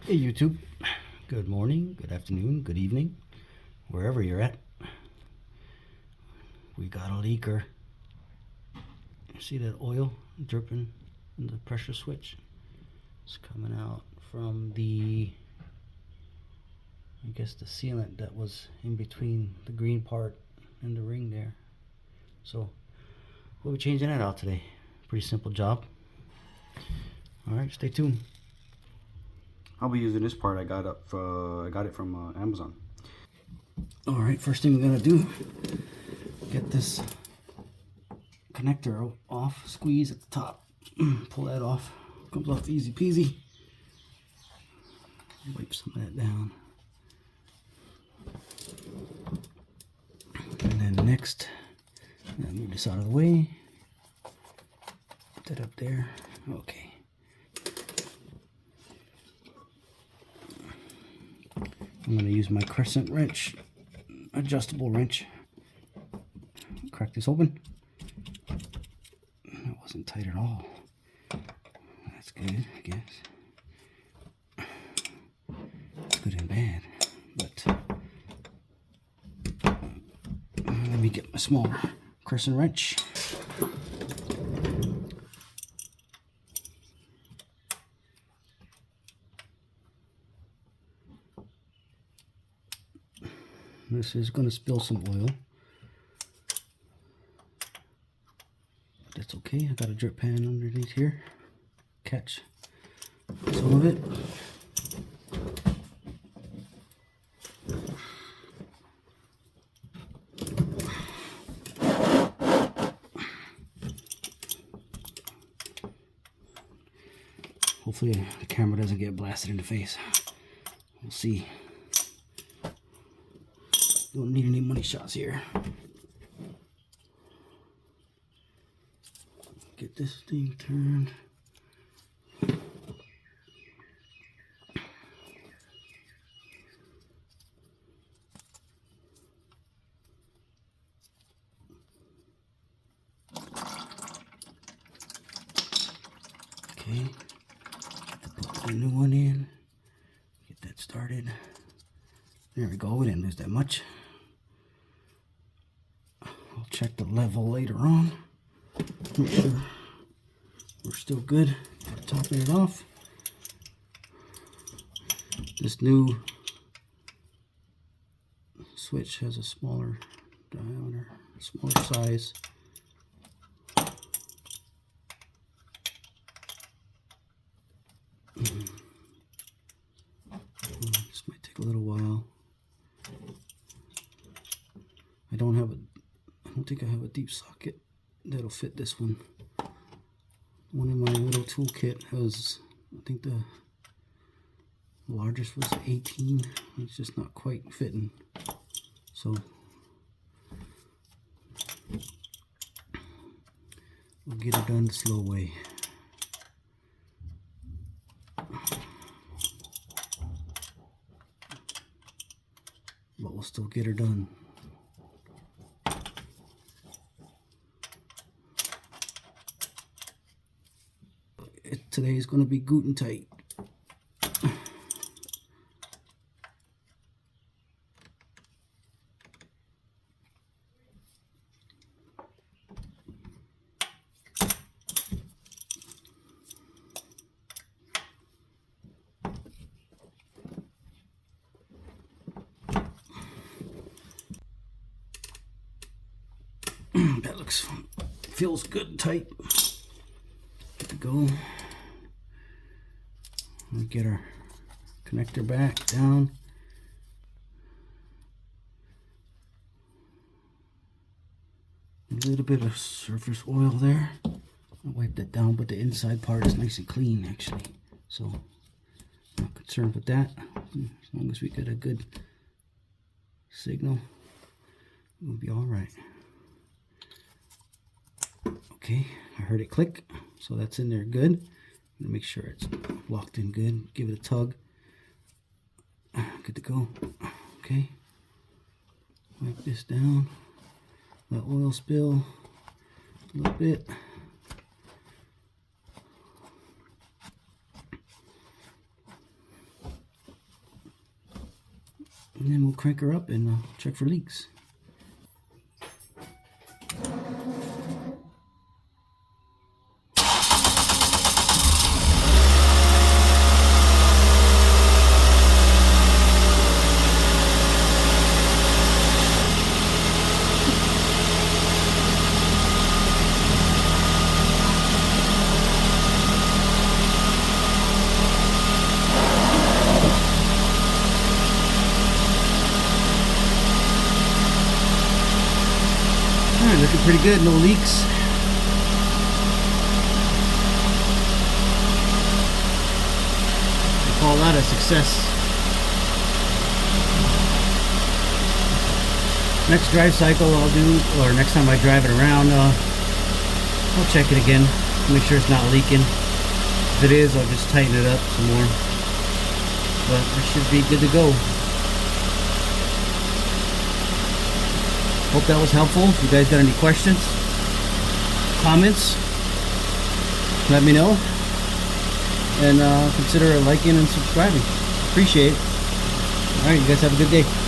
Hey YouTube, good morning, good afternoon, good evening, wherever you're at. We got a leaker. See that oil dripping in the pressure switch? It's coming out from the, I guess the sealant that was in between the green part and the ring there. So we'll be changing that out today. Pretty simple job. Alright, stay tuned. I'll be using this part. I got it from Amazon. Alright, first thing we're gonna do, get this connector off, squeeze at the top, pull that off, comes off easy peasy. Wipe some of that down. And then next, move this out of the way, put that up there, okay. I'm going to use my crescent wrench, adjustable wrench, crack this open. That wasn't tight at all. That's good, I guess. Good and bad, but let me get my smaller crescent wrench. This is going to spill some oil. That's okay. I got a drip pan underneath here. Catch some of it. Hopefully the camera doesn't get blasted in the face. We'll see. Don't need any money shots here. Get this thing turned. Okay, put the new one in. Get that started. There we go. We didn't lose that much. I'll check the level later on. Make sure we're still good. Topping it off. This new switch has a smaller diameter, smaller size. This might take a little while. I don't think I have a deep socket that'll fit this one. One in my little toolkit has, I think the largest was 18. It's just not quite fitting. So we'll get it done the slow way. But we'll still get her done. Today is going to be Guten tight. That feels good and tight. Good to go. We get our connector back down. A little bit of surface oil there. I'll wipe that down, but the inside part is nice and clean actually. So not concerned with that. As long as we get a good signal, we'll be all right. Okay, I heard it click, so that's in there good. I'm gonna make sure it's locked in good. Give it a tug. Good to go. Okay. Wipe this down. Let oil spill a little bit. And then we'll crank her up and check for leaks. Alright, looking pretty good, no leaks. I call that a success. Next drive cycle I'll do, or next time I drive it around, I'll check it again, make sure it's not leaking. If it is, I'll just tighten it up some more. But it should be good to go. Hope that was helpful. If you guys got any questions, comments, let me know. And consider liking and subscribing. Appreciate it. Alright, you guys have a good day.